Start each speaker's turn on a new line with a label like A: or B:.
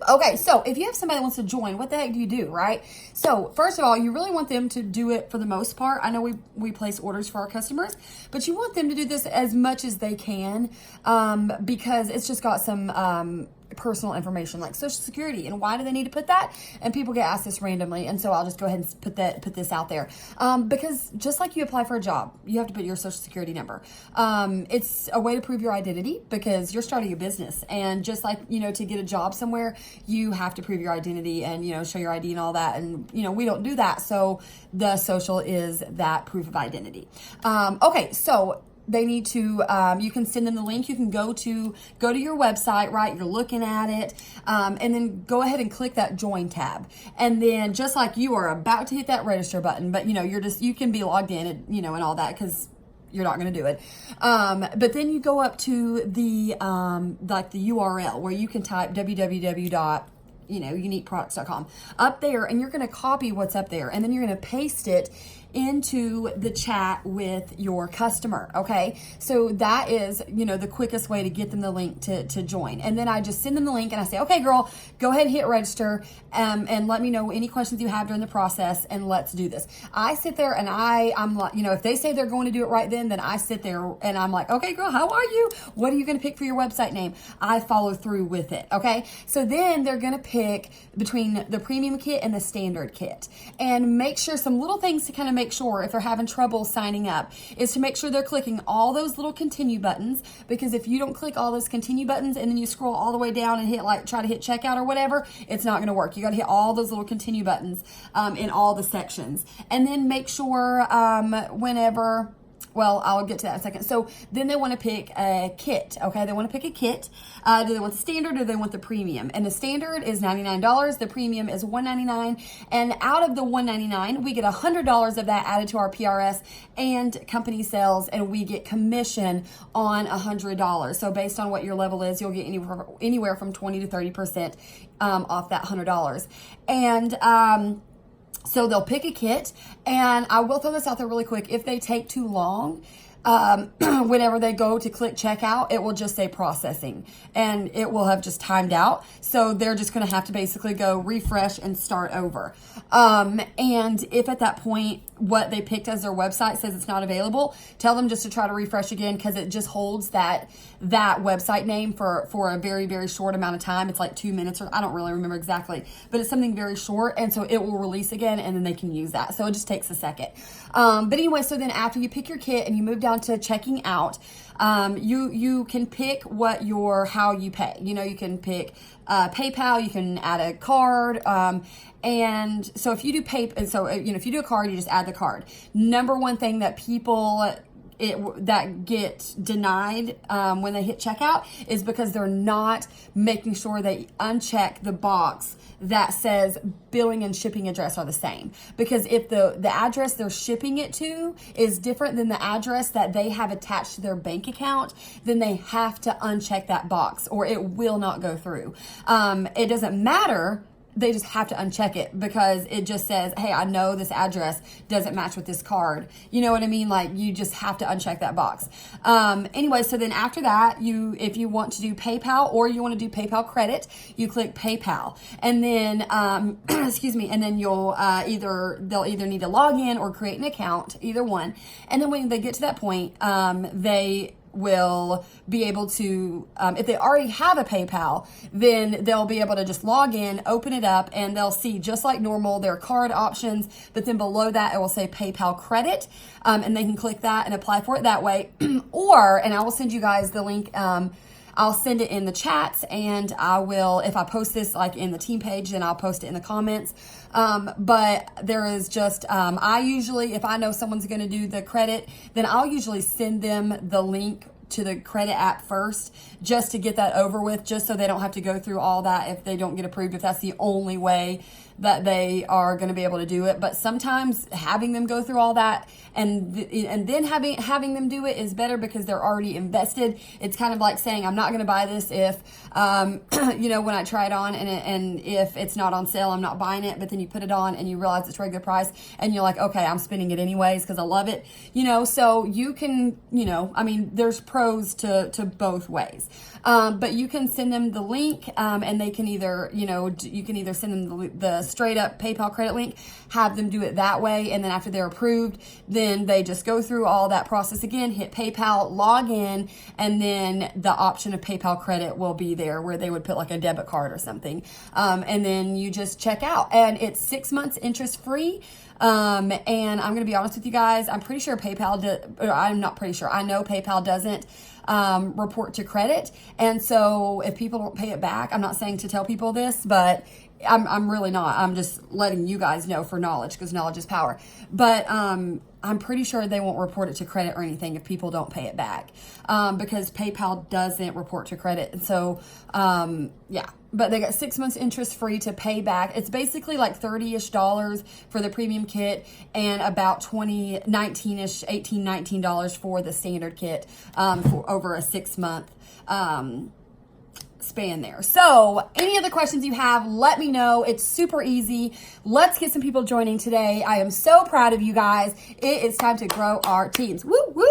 A: Okay, so if you have somebody that wants to join, what the heck do you do, right? So first of all, you really want them to do it for the most part. I know we place orders for our customers, but you want them to do this as much as they can, because it's just got some personal information like social security. And why do they need to put that? And people get asked this randomly, and so I'll just go ahead and put this out there, because just like you apply for a job, you have to put your social security number. It's a way to prove your identity because you're starting a business, and just like, you know, to get a job somewhere, you have to prove your identity and, you know, show your ID and all that. And, you know, we don't do that, so the social is that proof of identity. Okay, so they need to, you can send them the link. You can go to your website, right? You're looking at it, and then go ahead and click that join tab. And then just like you are about to hit that register button, but you know, you can be logged in and, you know, and all that, because you're not going to do it. But then you go up to the, like the URL where you can type www.uniqueproducts.com up there, and you're going to copy what's up there, and then you're going to paste it into the chat with your customer. Okay, so that is, you know, the quickest way to get them the link to join. And then I just send them the link and I say, okay girl, go ahead and hit register, and let me know any questions you have during the process, and let's do this. I sit there and I'm like, you know, if they say they're going to do it right then I sit there and I'm like, okay girl, how are you? What are you going to pick for your website name? I follow through with it. Okay, so then they're going to pick between the premium kit and the standard kit, and make sure some little things to kind of make sure if they're having trouble signing up is to make sure they're clicking all those little continue buttons, because if you don't click all those continue buttons and then you scroll all the way down and try to hit checkout or whatever, it's not going to work. You got to hit all those little continue buttons in all the sections, and then make sure well, I'll get to that in a second. So then they want to pick a kit, okay? They want to pick a kit. Do they want the standard or do they want the premium? And the standard is $99. The premium is $199. And out of the $199, we get $100 of that added to our PRS and company sales, and we get commission on $100. So based on what your level is, you'll get anywhere from 20 to 30% off that $100. And so they'll pick a kit, and I will throw this out there really quick. If they take too long, whenever they go to click checkout, it will just say processing, and it will have just timed out. So they're just going to have to basically go refresh and start over. And if at that point what they picked as their website says it's not available, tell them just to try to refresh again, because it just holds that website name for a very, very short amount of time. It's like 2 minutes, or I don't really remember exactly, but it's something very short, and so it will release again, and then they can use that. So it just takes a second. But anyway, so then after you pick your kit and you move down to checking out, you can pick how you pay. You know, you can pick PayPal, you can add a card, and so if you do if you do a card, you just add the card. Number one thing that people that get denied when they hit checkout is because they're not making sure they uncheck the box that says billing and shipping address are the same. Because if the address they're shipping it to is different than the address that they have attached to their bank account, then they have to uncheck that box or it will not go through. It doesn't matter. They just have to uncheck it because it just says, hey, I know this address doesn't match with this card. You know what I mean? Like, you just have to uncheck that box. Anyway, so then after that, if you want to do PayPal or you want to do PayPal credit, you click PayPal. And then, excuse me, and then they'll either need to log in or create an account, either one. And then when they get to that point, they will be able to, if they already have a PayPal, then they'll be able to just log in, open it up, and they'll see just like normal their card options, but then below that it will say PayPal credit, and they can click that and apply for it that way. And I will send you guys the link. I'll send it in the chats, and I will, if I post this like in the team page, then I'll post it in the comments. But there is just, I usually, if I know someone's going to do the credit, then I'll usually send them the link to the credit app first, just to get that over with, just so they don't have to go through all that if they don't get approved, if that's the only way that they are going to be able to do it. But sometimes having them go through all that and then having them do it is better because they're already invested. It's kind of like saying, I'm not going to buy this if, when I try it on and if it's not on sale, I'm not buying it. But then you put it on and you realize it's regular price and you're like, okay, I'm spending it anyways because I love it. So you can, there's pros to both ways. But you can send them the link and they can either, you can either send them the straight up PayPal credit link, have them do it that way. And then after they're approved, then they just go through all that process again, hit PayPal, log in, and then the option of PayPal credit will be there where they would put like a debit card or something. And then you just check out and it's 6 months interest free. And I'm going to be honest with you guys. I'm pretty sure I'm not pretty sure. I know PayPal doesn't report to credit. And so if people don't pay it back, I'm not saying to tell people this, but I'm really not. I'm just letting you guys know for knowledge because knowledge is power. But I'm pretty sure they won't report it to credit or anything if people don't pay it back because PayPal doesn't report to credit. And so, but they got 6 months interest free to pay back. It's basically like $30-ish for the premium kit and about $19 for the standard kit for over a 6 month span there. So any other questions you have, let me know. It's super easy. Let's get some people joining today. I am so proud of you guys. It is time to grow our teams. Woo, woo.